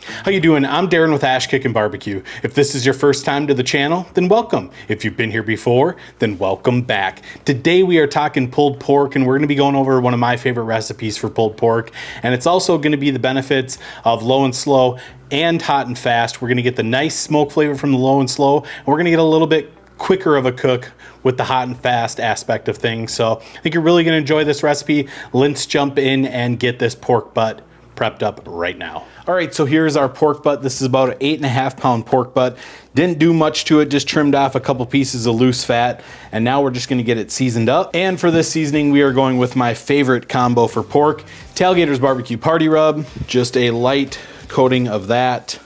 How you doing? I'm Darren with Kickin BBQ. If this is your first time to the channel, then welcome. If you've been here before, then welcome back. Today we are talking pulled pork, and we're going to be going over one of my favorite recipes for pulled pork, and it's also going to be the benefits of low and slow and hot and fast. We're going to get the nice smoke flavor from the low and slow, and we're going to get a little bit quicker of a cook with the hot and fast aspect of things. So I think you're really going to enjoy this recipe. Let's jump in and get this pork butt prepped up right now. All right, so here's our pork butt. This is about an 8.5 pound pork butt. Didn't do much to it, just trimmed off a couple pieces of loose fat, and now we're just gonna get it seasoned up. And for this seasoning, we are going with my favorite combo for pork, Tailgater's barbecue party rub. Just a light coating of that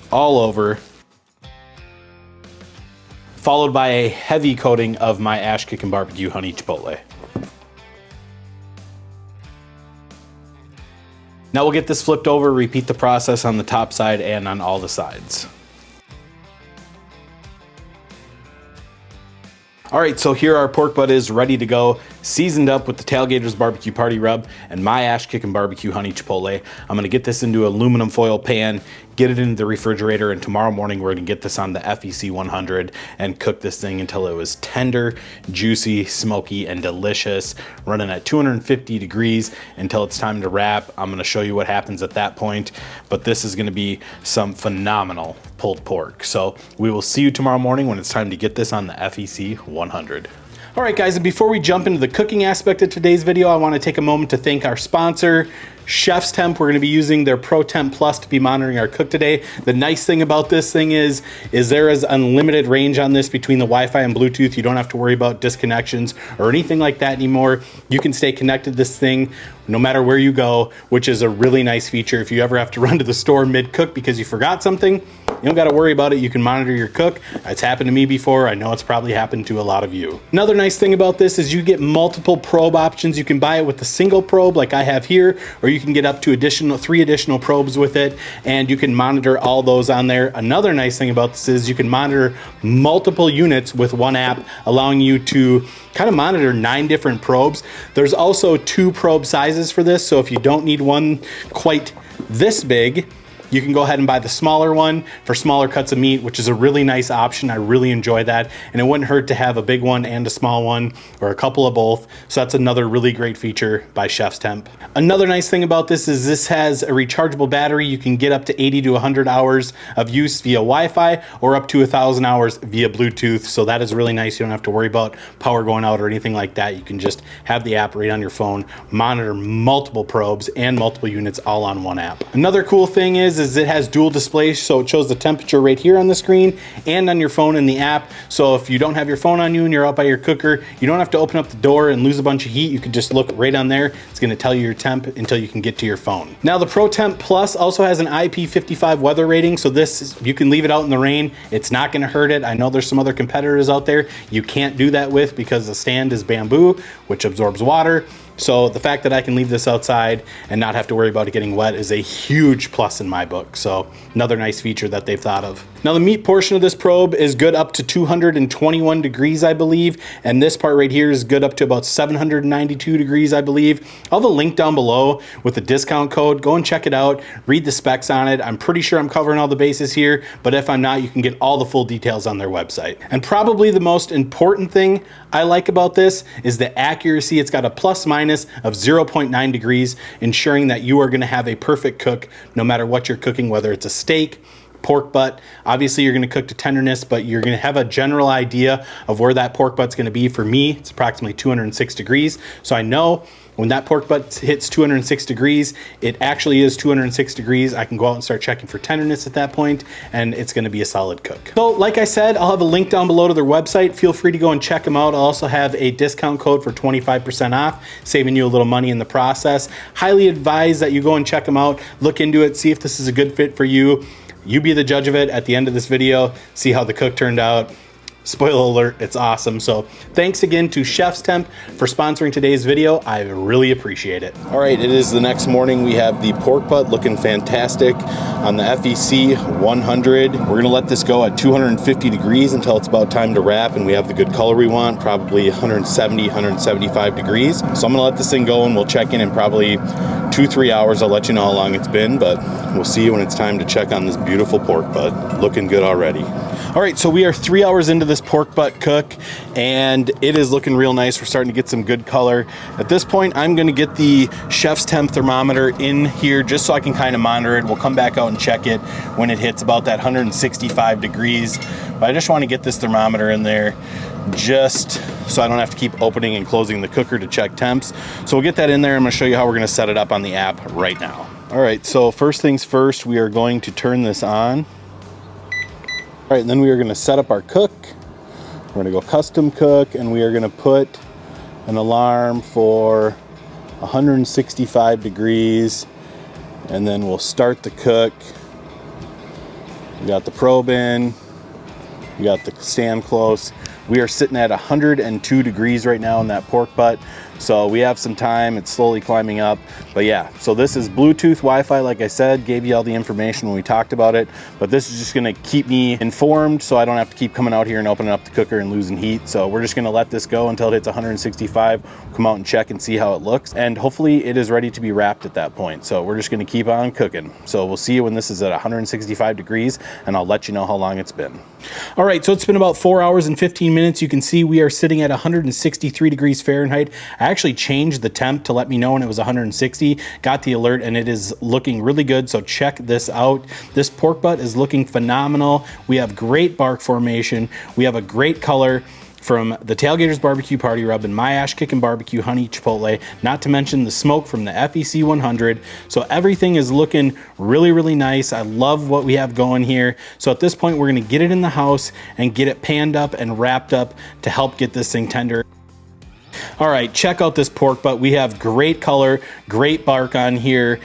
all over, followed by a heavy coating of my Kickin BBQ honey chipotle. Now we'll get this flipped over, repeat the process on the top side and on all the sides. All right, so here our pork butt is ready to go, seasoned up with the Tailgater's barbecue party rub and my Kickin BBQ honey chipotle. I'm gonna get this into an aluminum foil pan, get it into the refrigerator, and tomorrow morning we're gonna get this on the FEC 100 and cook this thing until it was tender, juicy, smoky, and delicious, running at 250 degrees until it's time to wrap. I'm gonna show you what happens at that point, but this is gonna be some phenomenal pulled pork. So we will see you tomorrow morning when it's time to get this on the FEC 100. All right, guys, and before we jump into the cooking aspect of today's video, I want to take a moment to thank our sponsor, Chef's Temp. We're going to be using their Pro Temp Plus to be monitoring our cook today. The nice thing about this thing is there is unlimited range on this between the Wi-Fi and Bluetooth. You don't have to worry about disconnections or anything like that anymore. You can stay connected to this thing no matter where you go, which is a really nice feature. If you ever have to run to the store mid-cook because you forgot something, you don't got to worry about it. You can monitor your cook. It's happened to me before. I know it's probably happened to a lot of you. Another nice thing about this is you get multiple probe options. You can buy it with a single probe like I have here, or you can get up to 3 additional probes with it, and you can monitor all those on there. Another nice thing about this is you can monitor multiple units with one app, allowing you to kind of monitor 9 different probes. There's also 2 probe sizes for this, so if you don't need one quite this big, you can go ahead and buy the smaller one for smaller cuts of meat, which is a really nice option. I really enjoy that. And it wouldn't hurt to have a big one and a small one, or a couple of both. So that's another really great feature by Chef's Temp. Another nice thing about this is this has a rechargeable battery. You can get up to 80 to 100 hours of use via Wi-Fi, or up to 1,000 hours via Bluetooth. So that is really nice. You don't have to worry about power going out or anything like that. You can just have the app right on your phone, monitor multiple probes and multiple units all on one app. Another cool thing is it has dual displays, so it shows the temperature right here on the screen and on your phone in the app. So if you don't have your phone on you and you're out by your cooker, you don't have to open up the door and lose a bunch of heat. You can just look right on there. It's going to tell you your temp until you can get to your phone. Now the Pro Temp Plus also has an IP55 weather rating, so you can leave it out in the rain. It's not going to hurt it. I know there's some other competitors out there you can't do that with because the stand is bamboo, which absorbs water. So the fact that I can leave this outside and not have to worry about it getting wet is a huge plus in my book. So another nice feature that they've thought of. Now the meat portion of this probe is good up to 221 degrees, I believe. And this part right here is good up to about 792 degrees, I believe. I'll have a link down below with the discount code. Go and check it out. Read the specs on it. I'm pretty sure I'm covering all the bases here, but if I'm not, you can get all the full details on their website. And probably the most important thing I like about this is the accuracy. It's got a plus minus of 0.9 degrees, ensuring that you are going to have a perfect cook no matter what you're cooking, whether it's a steak, pork butt. Obviously you're going to cook to tenderness, but you're going to have a general idea of where that pork butt's going to be. For me, it's approximately 206 degrees. So I know when that pork butt hits 206 degrees, it actually is 206 degrees. I can go out and start checking for tenderness at that point, and it's going to be a solid cook. So like I said, I'll have a link down below to their website. Feel free to go and check them out. I'll also have a discount code for 25% off, saving you a little money in the process. Highly advise that you go and check them out, look into it, see if this is a good fit for you. You be the judge of it at the end of this video, see how the cook turned out. Spoiler alert, it's awesome. So thanks again to Chef's Temp for sponsoring today's video. I really appreciate it. All right, it is the next morning. We have the pork butt looking fantastic on the FEC 100. We're gonna let this go at 250 degrees until it's about time to wrap, and we have the good color we want, probably 170, 175 degrees. So I'm gonna let this thing go and we'll check in probably 2-3 hours. I'll let you know how long it's been, but we'll see you when it's time to check on this beautiful pork butt. Looking good already. All right, so we are 3 hours into this pork butt cook, and it is looking real nice. We're starting to get some good color. At this point, I'm gonna get the chef's temp thermometer in here just so I can kind of monitor it. We'll come back out and check it when it hits about that 165 degrees. But I just wanna get this thermometer in there just so I don't have to keep opening and closing the cooker to check temps. So we'll get that in there. I'm gonna show you how we're gonna set it up on the app right now. All right, so first things first, we are going to turn this on. All right, and then we are gonna set up our cook. We're gonna go custom cook, and we are gonna put an alarm for 165 degrees, and then we'll start the cook. We got the probe in, we got the stand close. We are sitting at 102 degrees right now in that pork butt. So we have some time, it's slowly climbing up. But yeah, so this is Bluetooth Wi-Fi, like I said, gave you all the information when we talked about it. But this is just gonna keep me informed so I don't have to keep coming out here and opening up the cooker and losing heat. So we're just gonna let this go until it hits 165, come out and check and see how it looks. And hopefully it is ready to be wrapped at that point. So we're just gonna keep on cooking. So we'll see you when this is at 165 degrees, and I'll let you know how long it's been. All right, so it's been about 4 hours and 15 minutes. You can see we are sitting at 163 degrees Fahrenheit. I actually changed the temp to let me know when it was 160, got the alert, and it is looking really good. So check this out. This pork butt is looking phenomenal. We have great bark formation. We have a great color from the Tailgater's barbecue party rub and my Kickin BBQ honey chipotle, not to mention the smoke from the FEC 100. So everything is looking really, really nice. I love what we have going here. So at this point, we're gonna get it in the house and get it panned up and wrapped up to help get this thing tender. All right, check out this pork butt. We have great color, great bark on here.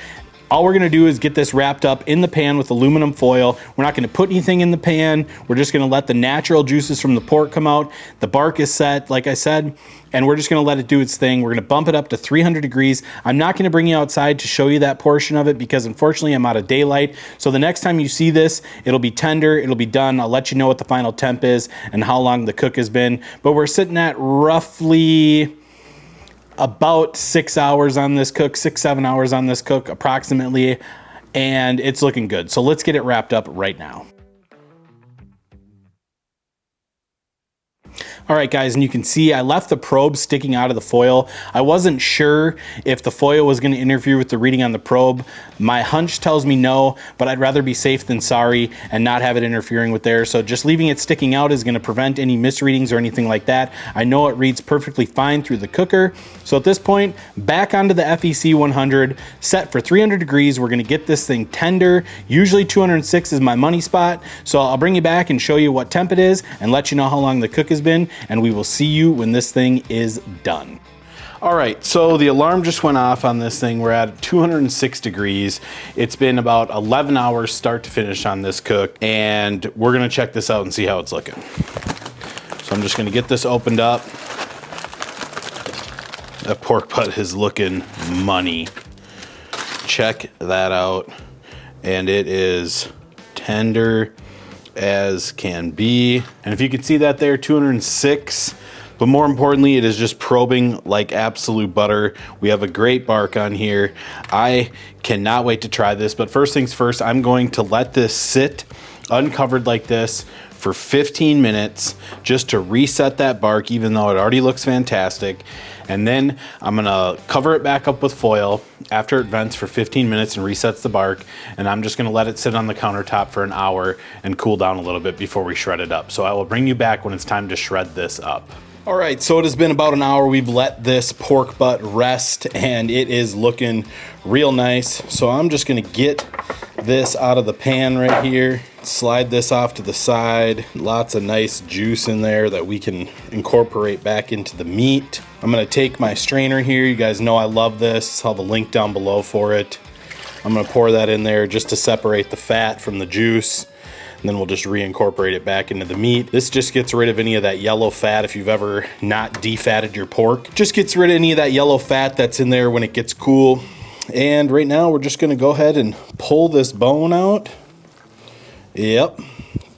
All we're gonna do is get this wrapped up in the pan with aluminum foil. We're not gonna put anything in the pan. We're just gonna let the natural juices from the pork come out. The bark is set, like I said, and we're just gonna let it do its thing. We're gonna bump it up to 300 degrees. I'm not gonna bring you outside to show you that portion of it because unfortunately I'm out of daylight. So the next time you see this, it'll be tender, it'll be done. I'll let you know what the final temp is and how long the cook has been. But we're sitting at roughly about 6 hours on this cook, 6-7 hours on this cook approximately, and it's looking good. So let's get it wrapped up right now. All right, guys, and you can see I left the probe sticking out of the foil. I wasn't sure if the foil was going to interfere with the reading on the probe. My hunch tells me no, but I'd rather be safe than sorry and not have it interfering with there. So just leaving it sticking out is going to prevent any misreadings or anything like that. I know it reads perfectly fine through the cooker. So at this point, back onto the FEC 100, set for 300 degrees. We're going to get this thing tender. Usually 206 is my money spot. So I'll bring you back and show you what temp it is and let you know how long the cook has been. And we will see you when this thing is done. All right, so the alarm just went off on this thing. We're at 206 degrees. It's been about 11 hours start to finish on this cook, and we're gonna check this out and see how it's looking. So I'm just gonna get this opened up. That pork butt is looking money. Check that out. And it is tender as can be. And if you can see that there, 206, but more importantly, it is just probing like absolute butter. We have a great bark on here. I cannot wait to try this, but first things first, I'm going to let this sit uncovered like this for 15 minutes just to reset that bark, even though it already looks fantastic. And then I'm gonna cover it back up with foil after it vents for 15 minutes and resets the bark. And I'm just gonna let it sit on the countertop for an hour and cool down a little bit before we shred it up. So I will bring you back when it's time to shred this up. All right, so it has been about an hour. We've let this pork butt rest and it is looking real nice. So I'm just gonna get this out of the pan right here, slide this off to the side. Lots of nice juice in there that we can incorporate back into the meat. I'm gonna take my strainer here. You guys know I love this. I'll have a link down below for it. I'm gonna pour that in there just to separate the fat from the juice. And then we'll just reincorporate it back into the meat. This just gets rid of any of that yellow fat if you've ever not defatted your pork. Just gets rid of any of that yellow fat that's in there when it gets cool. And right now we're just gonna go ahead and pull this bone out. Yep,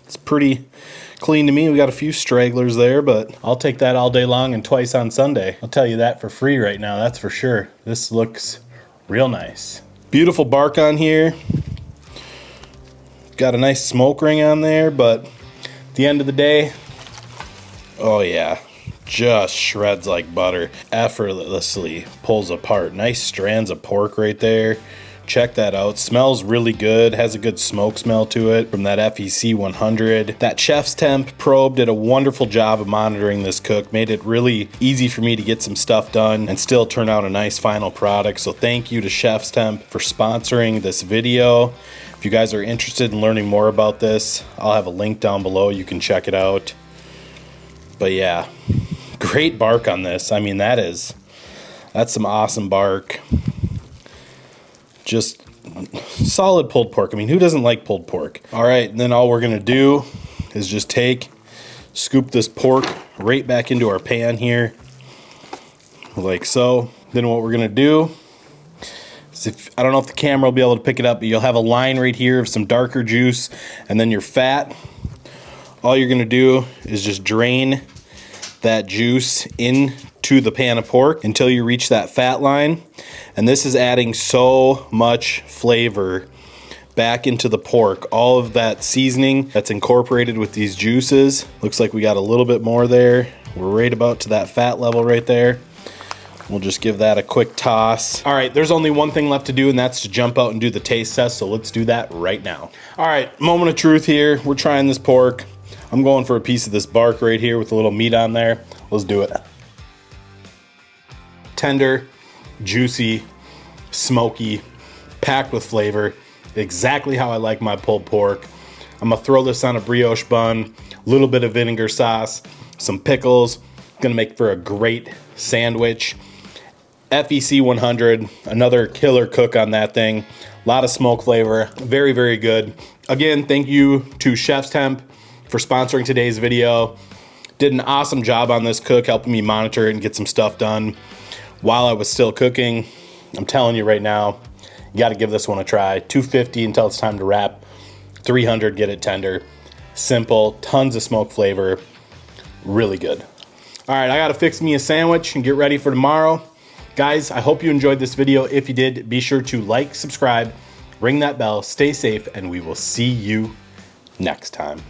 it's pretty clean to me. We got a few stragglers there, but I'll take that all day long and twice on Sunday. I'll tell you that for free right now, that's for sure. This looks Real nice. Beautiful bark on here. Got a nice smoke ring on there, but at the end of the day, oh yeah, just shreds like butter. Effortlessly pulls apart. Nice strands of pork right there. Check that out. Smells really good. Has a good smoke smell to it from that FEC 100. That Chef's Temp probe did a wonderful job of monitoring this cook. Made it really easy for me to get some stuff done and still turn out a nice final product. So thank you to Chef's Temp for sponsoring this video. If you guys are interested in learning more about this, I'll have a link down below. You can check it out. But yeah, great bark on this. I mean, that's some awesome bark. Just solid pulled pork. I mean, who doesn't like pulled pork? All right, and then all we're gonna do is just scoop this pork right back into our pan here, like so. Then what we're gonna do is, I don't know if the camera will be able to pick it up, but you'll have a line right here of some darker juice, and then your fat. All you're gonna do is just drain that juice into the pan of pork until you reach that fat line. And this is adding so much flavor back into the pork. All of that seasoning that's incorporated with these juices. Looks like we got a little bit more there. We're right about to that fat level right there. We'll just give that a quick toss. All right, there's only one thing left to do, and that's to jump out and do the taste test. So let's do that right now. All right, moment of truth here. We're trying this pork. I'm going for a piece of this bark right here with a little meat on there. Let's do it. Tender, juicy, smoky, packed with flavor. Exactly how I like my pulled pork. I'm gonna throw this on a brioche bun, a little bit of vinegar sauce, some pickles. Gonna make for a great sandwich. FEC 100, another killer cook on that thing. A lot of smoke flavor, very, very good. Again, thank you to Chef's Temp for sponsoring today's video. Did an awesome job on this cook, helping me monitor it and get some stuff done while I was still cooking. I'm telling you right now, you gotta give this one a try. $250 until it's time to wrap. $300, get it tender. Simple, tons of smoke flavor, really good. All right, I gotta fix me a sandwich and get ready for tomorrow. Guys, I hope you enjoyed this video. If you did, be sure to like, subscribe, ring that bell, stay safe, and we will see you next time.